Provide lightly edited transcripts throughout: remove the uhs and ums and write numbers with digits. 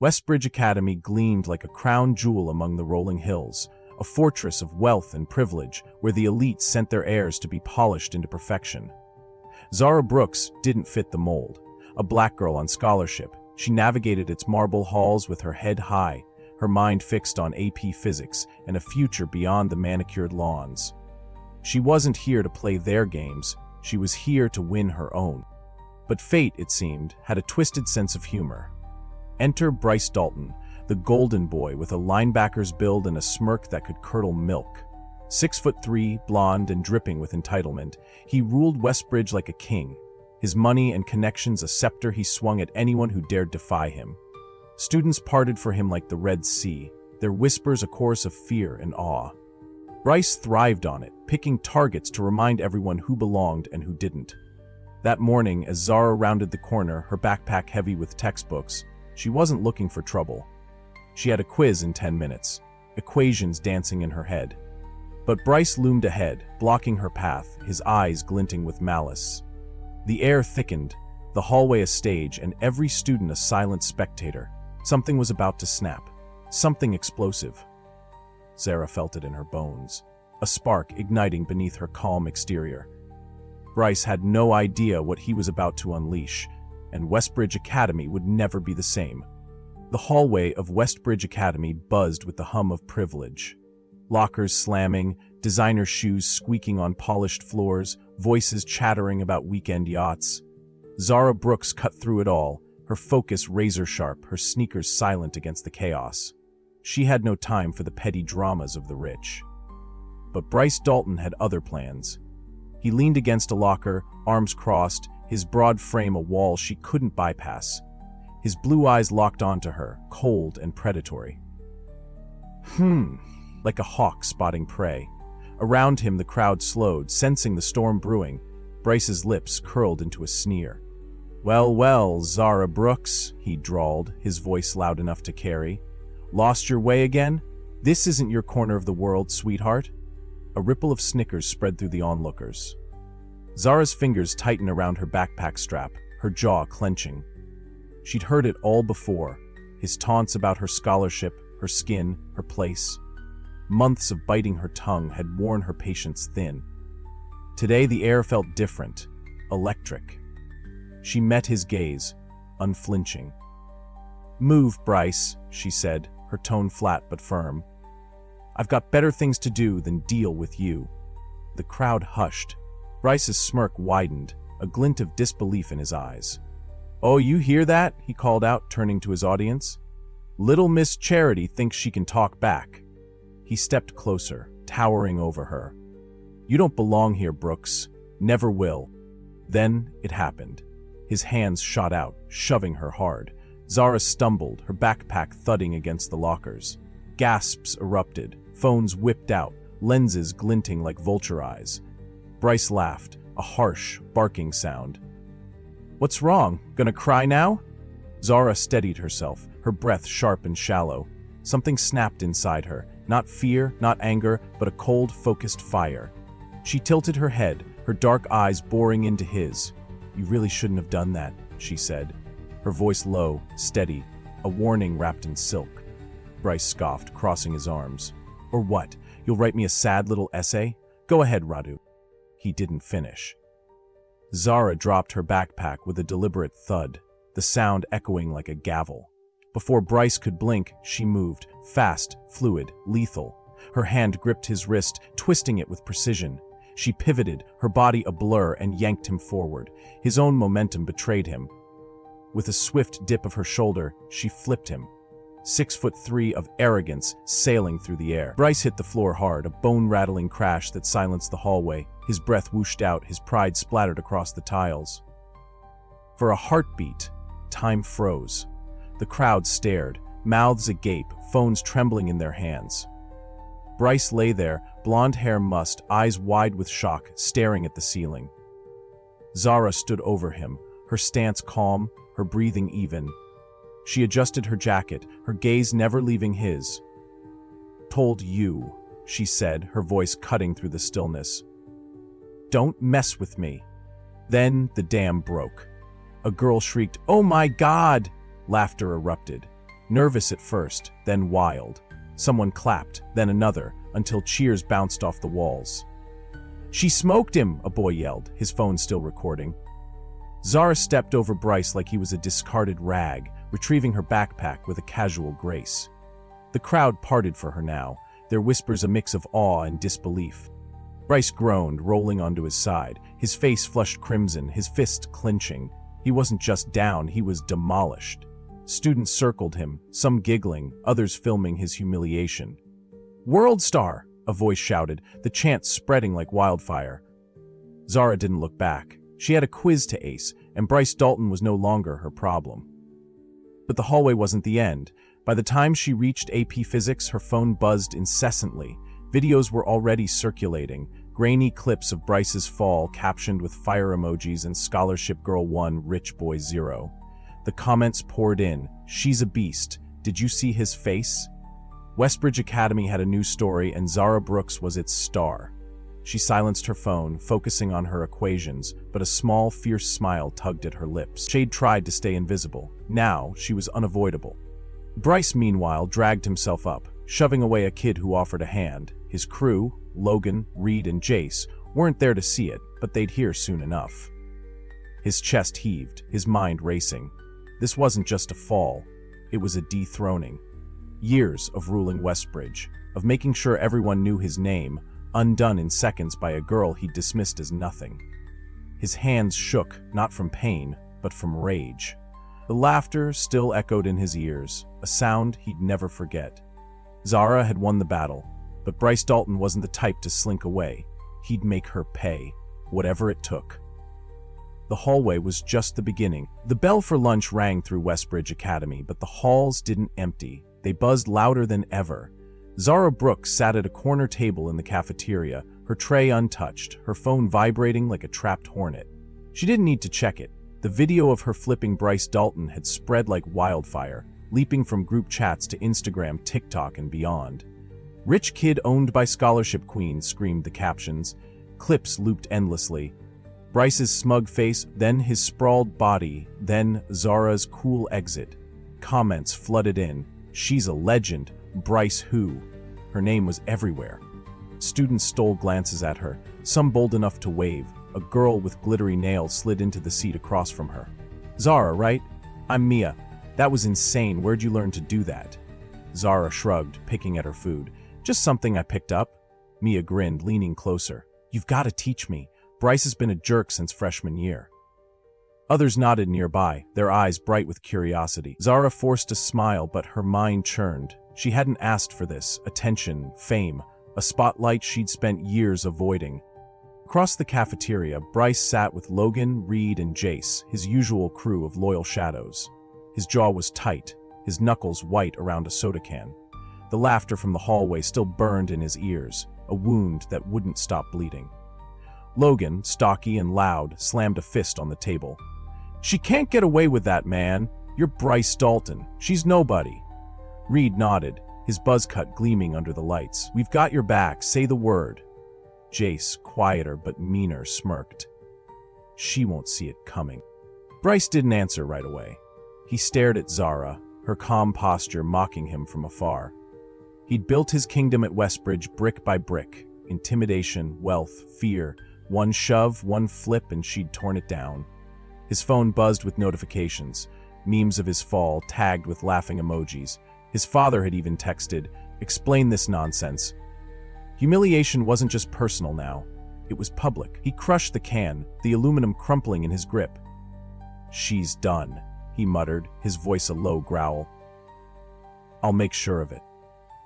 Westbridge Academy gleamed like a crown jewel among the rolling hills, a fortress of wealth and privilege where the elite sent their heirs to be polished into perfection. Zara Brooks didn't fit the mold. A black girl on scholarship, she navigated its marble halls with her head high, her mind fixed on AP physics and a future beyond the manicured lawns. She wasn't here to play their games, she was here to win her own. But fate, it seemed, had a twisted sense of humor. Enter Bryce Dalton, the golden boy with a linebacker's build and a smirk that could curdle milk. 6'3", blonde and dripping with entitlement, he ruled Westbridge like a king, his money and connections a scepter he swung at anyone who dared defy him. Students parted for him like the Red Sea, their whispers a chorus of fear and awe. Bryce thrived on it, picking targets to remind everyone who belonged and who didn't. That morning, as Zara rounded the corner, her backpack heavy with textbooks, she wasn't looking for trouble. She had a quiz in 10 minutes, equations dancing in her head. But Bryce loomed ahead, blocking her path, his eyes glinting with malice. The air thickened, the hallway a stage, and every student a silent spectator. Something was about to snap, something explosive. Zara felt it in her bones, a spark igniting beneath her calm exterior. Bryce had no idea what he was about to unleash, and Westbridge Academy would never be the same. The hallway of Westbridge Academy buzzed with the hum of privilege. Lockers slamming, designer shoes squeaking on polished floors, voices chattering about weekend yachts. Zara Brooks cut through it all, her focus razor-sharp, her sneakers silent against the chaos. She had no time for the petty dramas of the rich. But Bryce Dalton had other plans. He leaned against a locker, arms crossed, his broad frame a wall she couldn't bypass. His blue eyes locked onto her, cold and predatory. Like a hawk spotting prey. Around him the crowd slowed, sensing the storm brewing. Bryce's lips curled into a sneer. "Well, well, Zara Brooks," he drawled, his voice loud enough to carry. "Lost your way again? This isn't your corner of the world, sweetheart." A ripple of snickers spread through the onlookers. Zara's fingers tightened around her backpack strap, her jaw clenching. She'd heard it all before, his taunts about her scholarship, her skin, her place. Months of biting her tongue had worn her patience thin. Today the air felt different, electric. She met his gaze, unflinching. "Move, Bryce," she said, her tone flat but firm. "I've got better things to do than deal with you." The crowd hushed. Bryce's smirk widened, a glint of disbelief in his eyes. "Oh, you hear that?" he called out, turning to his audience. "Little Miss Charity thinks she can talk back." He stepped closer, towering over her. "You don't belong here, Brooks. Never will." Then it happened. His hands shot out, shoving her hard. Zara stumbled, her backpack thudding against the lockers. Gasps erupted, phones whipped out, lenses glinting like vulture eyes. Bryce laughed, a harsh, barking sound. "What's wrong? Gonna cry now?" Zara steadied herself, her breath sharp and shallow. Something snapped inside her, not fear, not anger, but a cold, focused fire. She tilted her head, her dark eyes boring into his. "You really shouldn't have done that," she said, her voice low, steady, a warning wrapped in silk. Bryce scoffed, crossing his arms. "Or what? You'll write me a sad little essay? Go ahead, Radu." He didn't finish. Zara dropped her backpack with a deliberate thud, the sound echoing like a gavel. Before Bryce could blink, she moved, fast, fluid, lethal. Her hand gripped his wrist, twisting it with precision. She pivoted, her body a blur, and yanked him forward. His own momentum betrayed him. With a swift dip of her shoulder, she flipped him. 6'3" of arrogance sailing through the air. Bryce hit the floor hard, a bone-rattling crash that silenced the hallway. His breath whooshed out, his pride splattered across the tiles. For a heartbeat, time froze. The crowd stared, mouths agape, phones trembling in their hands. Bryce lay there, blonde hair mussed, eyes wide with shock, staring at the ceiling. Zara stood over him, her stance calm, her breathing even. She adjusted her jacket, her gaze never leaving his. "Told you," she said, her voice cutting through the stillness. "Don't mess with me." Then the dam broke. A girl shrieked, "Oh my God!" Laughter erupted. Nervous at first, then wild. Someone clapped, then another, until cheers bounced off the walls. "She smoked him," a boy yelled, his phone still recording. Zara stepped over Bryce like he was a discarded rag, retrieving her backpack with a casual grace. The crowd parted for her now, their whispers a mix of awe and disbelief. Bryce groaned, rolling onto his side, his face flushed crimson, his fists clenching. He wasn't just down, he was demolished. Students circled him, some giggling, others filming his humiliation. "World star!" a voice shouted, the chant spreading like wildfire. Zara didn't look back. She had a quiz to ace, and Bryce Dalton was no longer her problem. But the hallway wasn't the end. By the time she reached AP Physics, her phone buzzed incessantly. Videos were already circulating, grainy clips of Bryce's fall captioned with fire emojis and Scholarship Girl 1, Rich Boy 0. The comments poured in. "She's a beast. Did you see his face?" Westbridge Academy had a new story, and Zara Brooks was its star. She silenced her phone, focusing on her equations, but a small, fierce smile tugged at her lips. She'd tried to stay invisible. Now, she was unavoidable. Bryce, meanwhile, dragged himself up, shoving away a kid who offered a hand. His crew, Logan, Reed, and Jace, weren't there to see it, but they'd hear soon enough. His chest heaved, his mind racing. This wasn't just a fall. It was a dethroning. Years of ruling Westbridge, of making sure everyone knew his name, undone in seconds by a girl he'd dismissed as nothing. His hands shook, not from pain, but from rage. The laughter still echoed in his ears, a sound he'd never forget. Zara had won the battle, but Bryce Dalton wasn't the type to slink away. He'd make her pay, whatever it took. The hallway was just the beginning. The bell for lunch rang through Westbridge Academy, but the halls didn't empty. They buzzed louder than ever. Zara Brooks sat at a corner table in the cafeteria, her tray untouched, her phone vibrating like a trapped hornet. She didn't need to check it. The video of her flipping Bryce Dalton had spread like wildfire, leaping from group chats to Instagram, TikTok, and beyond. "Rich kid owned by scholarship queen," screamed the captions. Clips looped endlessly. Bryce's smug face, then his sprawled body, then Zara's cool exit. Comments flooded in. "She's a legend. Bryce who?" Her name was everywhere. Students stole glances at her, some bold enough to wave. A girl with glittery nails slid into the seat across from her. "Zara, right? I'm Mia. That was insane. Where'd you learn to do that?" Zara shrugged, picking at her food. "Just something I picked up." Mia grinned, leaning closer. "You've got to teach me. Bryce has been a jerk since freshman year." Others nodded nearby, their eyes bright with curiosity. Zara forced a smile, but her mind churned. She hadn't asked for this. Attention, fame, a spotlight she'd spent years avoiding. Across the cafeteria, Bryce sat with Logan, Reed, and Jace, his usual crew of loyal shadows. His jaw was tight, his knuckles white around a soda can. The laughter from the hallway still burned in his ears, a wound that wouldn't stop bleeding. Logan, stocky and loud, slammed a fist on the table. "She can't get away with that, man. You're Bryce Dalton. She's nobody." Reed nodded, his buzz cut gleaming under the lights. "We've got your back. Say the word." Jace, quieter but meaner, smirked. "She won't see it coming." Bryce didn't answer right away. He stared at Zara, her calm posture mocking him from afar. He'd built his kingdom at Westbridge brick by brick. Intimidation, wealth, fear. One shove, one flip, and she'd torn it down. His phone buzzed with notifications, memes of his fall tagged with laughing emojis. His father had even texted, "Explain this nonsense." Humiliation wasn't just personal now. It was public. He crushed the can, the aluminum crumpling in his grip. "She's done," he muttered, his voice a low growl. "I'll make sure of it."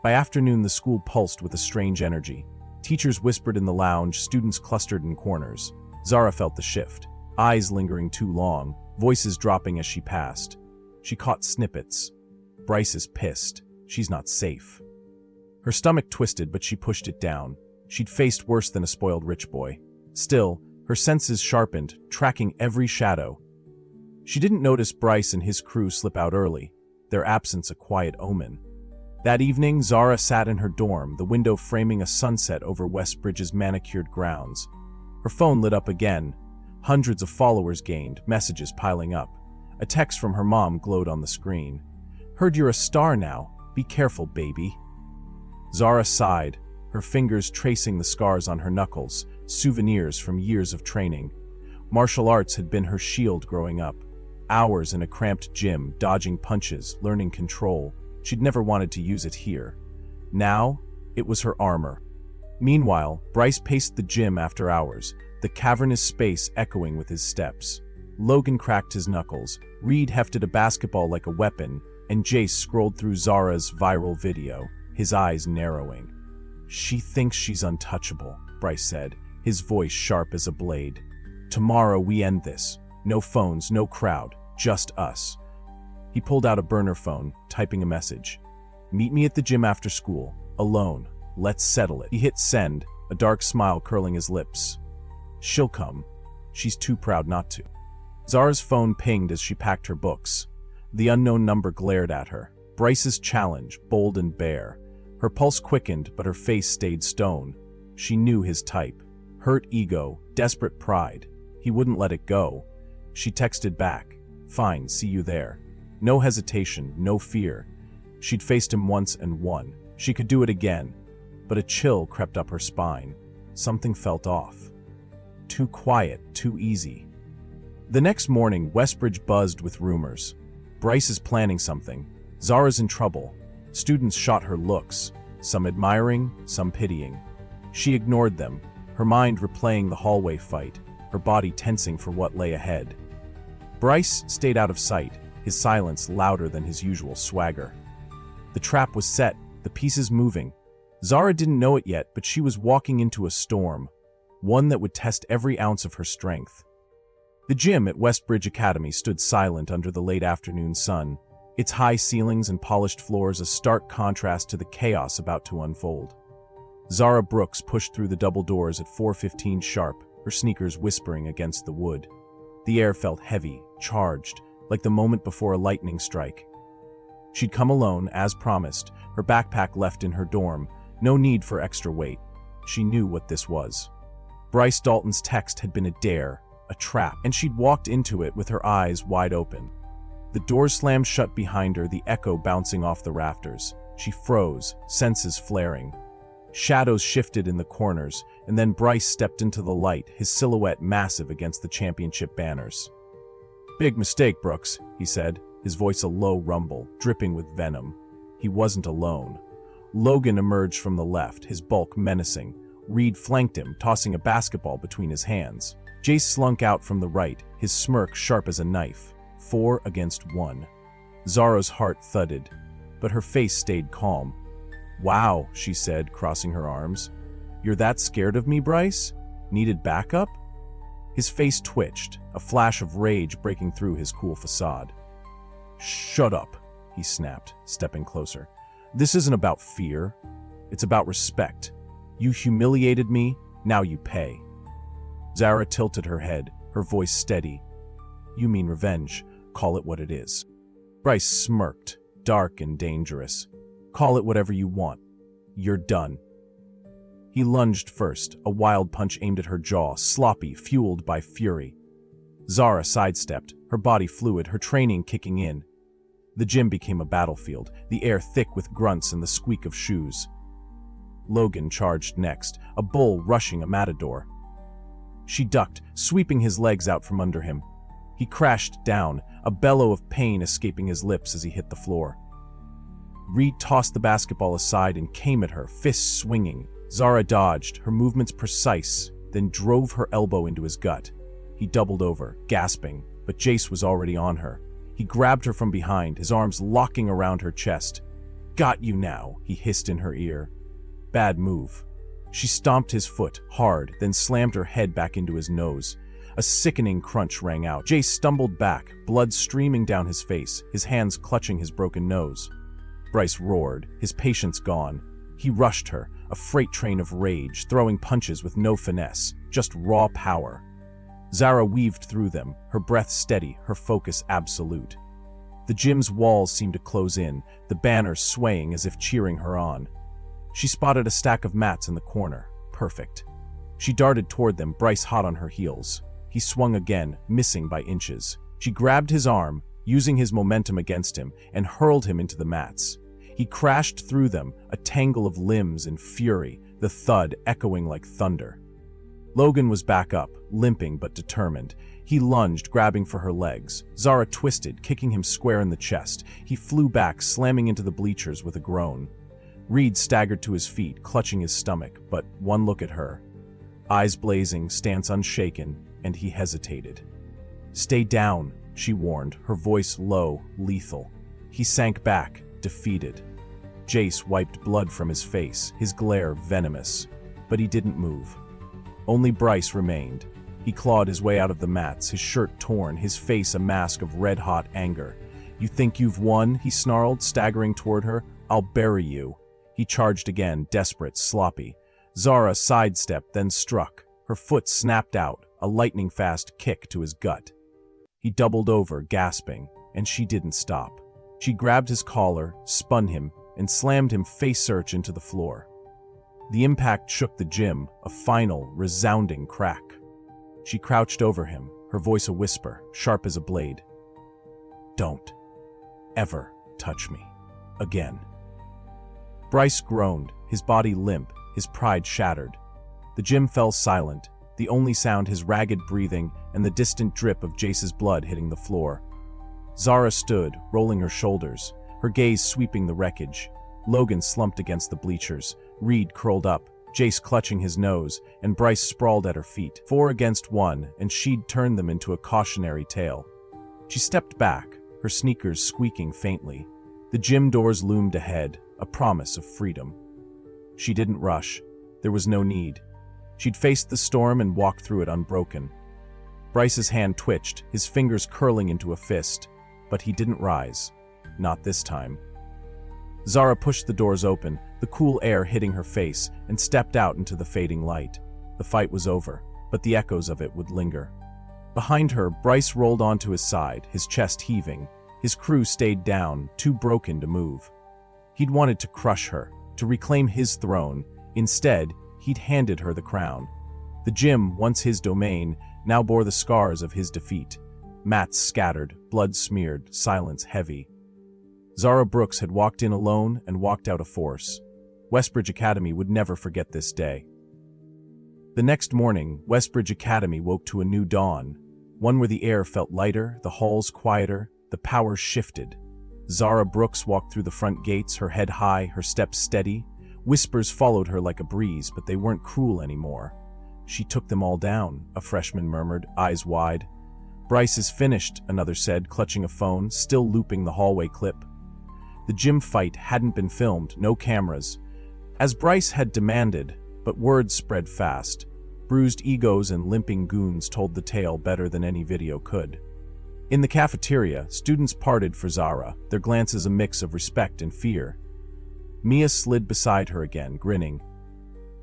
By afternoon, the school pulsed with a strange energy. Teachers whispered in the lounge, students clustered in corners. Zara felt the shift, eyes lingering too long, voices dropping as she passed. She caught snippets. "Bryce is pissed. She's not safe." Her stomach twisted, but she pushed it down. She'd faced worse than a spoiled rich boy. Still, her senses sharpened, tracking every shadow. She didn't notice Bryce and his crew slip out early, their absence a quiet omen. That evening, Zara sat in her dorm, the window framing a sunset over Westbridge's manicured grounds. Her phone lit up again. Hundreds of followers gained, messages piling up. A text from her mom glowed on the screen. Heard you're a star now. Be careful, baby. Zara sighed, her fingers tracing the scars on her knuckles, souvenirs from years of training. Martial arts had been her shield growing up. Hours in a cramped gym, dodging punches, learning control. She'd never wanted to use it here. Now, it was her armor. Meanwhile, Bryce paced the gym after hours, the cavernous space echoing with his steps. Logan cracked his knuckles, Reed hefted a basketball like a weapon, and Jace scrolled through Zara's viral video, his eyes narrowing. She thinks she's untouchable, Bryce said, his voice sharp as a blade. Tomorrow we end this. No phones, no crowd, just us. He pulled out a burner phone, typing a message. Meet me at the gym after school, alone. Let's settle it. He hit send, a dark smile curling his lips. She'll come. She's too proud not to. Zara's phone pinged as she packed her books. The unknown number glared at her. Bryce's challenge, bold and bare. Her pulse quickened, but her face stayed stone. She knew his type. Hurt ego, desperate pride. He wouldn't let it go. She texted back. Fine, see you there. No hesitation, no fear. She'd faced him once and won. She could do it again. But a chill crept up her spine. Something felt off. Too quiet, too easy. The next morning, Westbridge buzzed with rumors. Bryce is planning something. Zara's in trouble. Students shot her looks, some admiring, some pitying. She ignored them, her mind replaying the hallway fight, her body tensing for what lay ahead. Bryce stayed out of sight, his silence louder than his usual swagger. The trap was set, the pieces moving. Zara didn't know it yet, but she was walking into a storm, one that would test every ounce of her strength. The gym at Westbridge Academy stood silent under the late afternoon sun, its high ceilings and polished floors a stark contrast to the chaos about to unfold. Zara Brooks pushed through the double doors at 4:15 sharp, her sneakers whispering against the wood. The air felt heavy, charged, like the moment before a lightning strike. She'd come alone, as promised, her backpack left in her dorm, no need for extra weight. She knew what this was. Bryce Dalton's text had been a dare, a trap, and she'd walked into it with her eyes wide open. The door slammed shut behind her, the echo bouncing off the rafters. She froze, senses flaring. Shadows shifted in the corners, and then Bryce stepped into the light, his silhouette massive against the championship banners. Big mistake, Brooks, he said, his voice a low rumble, dripping with venom. He wasn't alone. Logan emerged from the left, his bulk menacing. Reed flanked him, tossing a basketball between his hands. Jace slunk out from the right, his smirk sharp as a knife. 4 against 1. Zara's heart thudded, but her face stayed calm. Wow, she said, crossing her arms. You're that scared of me, Bryce? Needed backup? His face twitched, a flash of rage breaking through his cool facade. Shut up, he snapped, stepping closer. This isn't about fear. It's about respect. You humiliated me, now you pay. Zara tilted her head, her voice steady. You mean revenge. Call it what it is. Bryce smirked, dark and dangerous. Call it whatever you want. You're done. He lunged first, a wild punch aimed at her jaw, sloppy, fueled by fury. Zara sidestepped, her body fluid, her training kicking in. The gym became a battlefield, the air thick with grunts and the squeak of shoes. Logan charged next, a bull rushing a matador. She ducked, sweeping his legs out from under him. He crashed down, a bellow of pain escaping his lips as he hit the floor. Reed tossed the basketball aside and came at her, fists swinging. Zara dodged, her movements precise, then drove her elbow into his gut. He doubled over, gasping, but Jace was already on her. He grabbed her from behind, his arms locking around her chest. Got you now, he hissed in her ear. Bad move. She stomped his foot, hard, then slammed her head back into his nose. A sickening crunch rang out. Jace stumbled back, blood streaming down his face, his hands clutching his broken nose. Bryce roared, his patience gone. He rushed her, a freight train of rage, throwing punches with no finesse, just raw power. Zara weaved through them, her breath steady, her focus absolute. The gym's walls seemed to close in, the banners swaying as if cheering her on. She spotted a stack of mats in the corner. Perfect. She darted toward them, Bryce hot on her heels. He swung again, missing by inches. She grabbed his arm, using his momentum against him, and hurled him into the mats. He crashed through them, a tangle of limbs in fury, the thud echoing like thunder. Logan was back up, limping but determined. He lunged, grabbing for her legs. Zara twisted, kicking him square in the chest. He flew back, slamming into the bleachers with a groan. Reed staggered to his feet, clutching his stomach, but one look at her. Eyes blazing, stance unshaken, and he hesitated. "Stay down," she warned, her voice low, lethal. He sank back, defeated. Jace wiped blood from his face, his glare venomous. But he didn't move. Only Bryce remained. He clawed his way out of the mats, his shirt torn, his face a mask of red-hot anger. "You think you've won?" he snarled, staggering toward her. "I'll bury you." He charged again, desperate, sloppy. Zara sidestepped, then struck. Her foot snapped out, a lightning-fast kick to his gut. He doubled over, gasping, and she didn't stop. She grabbed his collar, spun him, and slammed him face-search into the floor. The impact shook the gym, a final, resounding crack. She crouched over him, her voice a whisper, sharp as a blade. "Don't ever touch me again." Bryce groaned, his body limp, his pride shattered. The gym fell silent, the only sound his ragged breathing and the distant drip of Jace's blood hitting the floor. Zara stood, rolling her shoulders, her gaze sweeping the wreckage. Logan slumped against the bleachers, Reed curled up, Jace clutching his nose, and Bryce sprawled at her feet, 4 against 1, and she'd turned them into a cautionary tale. She stepped back, her sneakers squeaking faintly. The gym doors loomed ahead, a promise of freedom. She didn't rush. There was no need. She'd faced the storm and walked through it unbroken. Bryce's hand twitched, his fingers curling into a fist, but he didn't rise. Not this time. Zara pushed the doors open, the cool air hitting her face, and stepped out into the fading light. The fight was over, but the echoes of it would linger. Behind her, Bryce rolled onto his side, his chest heaving. His crew stayed down, too broken to move. He'd wanted to crush her, to reclaim his throne. Instead, he'd handed her the crown. The gym, once his domain, now bore the scars of his defeat. Mats scattered, blood smeared, silence heavy. Zara Brooks had walked in alone and walked out a force. Westbridge Academy would never forget this day. The next morning, Westbridge Academy woke to a new dawn, one where the air felt lighter, the halls quieter, the power shifted. Zara Brooks walked through the front gates, her head high, her steps steady. Whispers followed her like a breeze, but they weren't cruel anymore. "She took them all down," a freshman murmured, eyes wide. "Bryce is finished," another said, clutching a phone, still looping the hallway clip. The gym fight hadn't been filmed, no cameras. As Bryce had demanded, but words spread fast. Bruised egos and limping goons told the tale better than any video could. In the cafeteria, students parted for Zara, their glances a mix of respect and fear. Mia slid beside her again, grinning.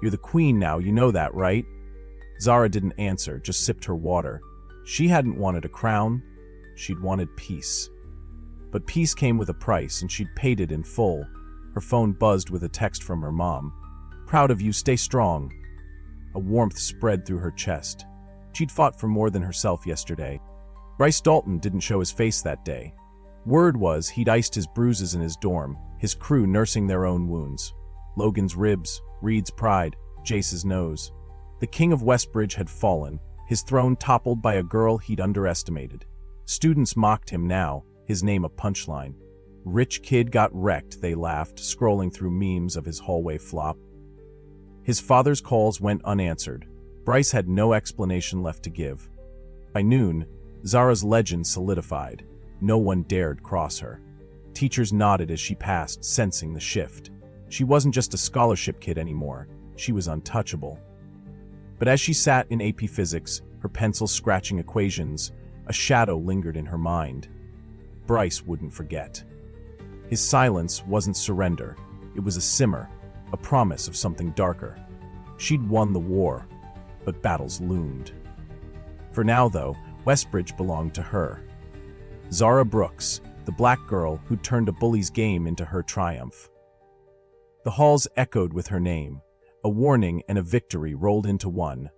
"You're the queen now, you know that, right?" Zara didn't answer, just sipped her water. She hadn't wanted a crown, she'd wanted peace. But peace came with a price, and she'd paid it in full. Her phone buzzed with a text from her mom. "Proud of you, stay strong." A warmth spread through her chest. She'd fought for more than herself yesterday. Bryce Dalton didn't show his face that day. Word was he'd iced his bruises in his dorm, his crew nursing their own wounds. Logan's ribs, Reed's pride, Jace's nose. The king of Westbridge had fallen, his throne toppled by a girl he'd underestimated. Students mocked him now, his name a punchline. "Rich kid got wrecked," they laughed, scrolling through memes of his hallway flop. His father's calls went unanswered. Bryce had no explanation left to give. By noon, Zara's legend solidified. No one dared cross her. Teachers nodded as she passed, sensing the shift. She wasn't just a scholarship kid anymore. She was untouchable. But as she sat in AP Physics, her pencil scratching equations, a shadow lingered in her mind. Bryce wouldn't forget. His silence wasn't surrender. It was a simmer, a promise of something darker. She'd won the war, but battles loomed. For now, though, Westbridge belonged to her. Zara Brooks, the black girl who turned a bully's game into her triumph. The halls echoed with her name. A warning and a victory rolled into one.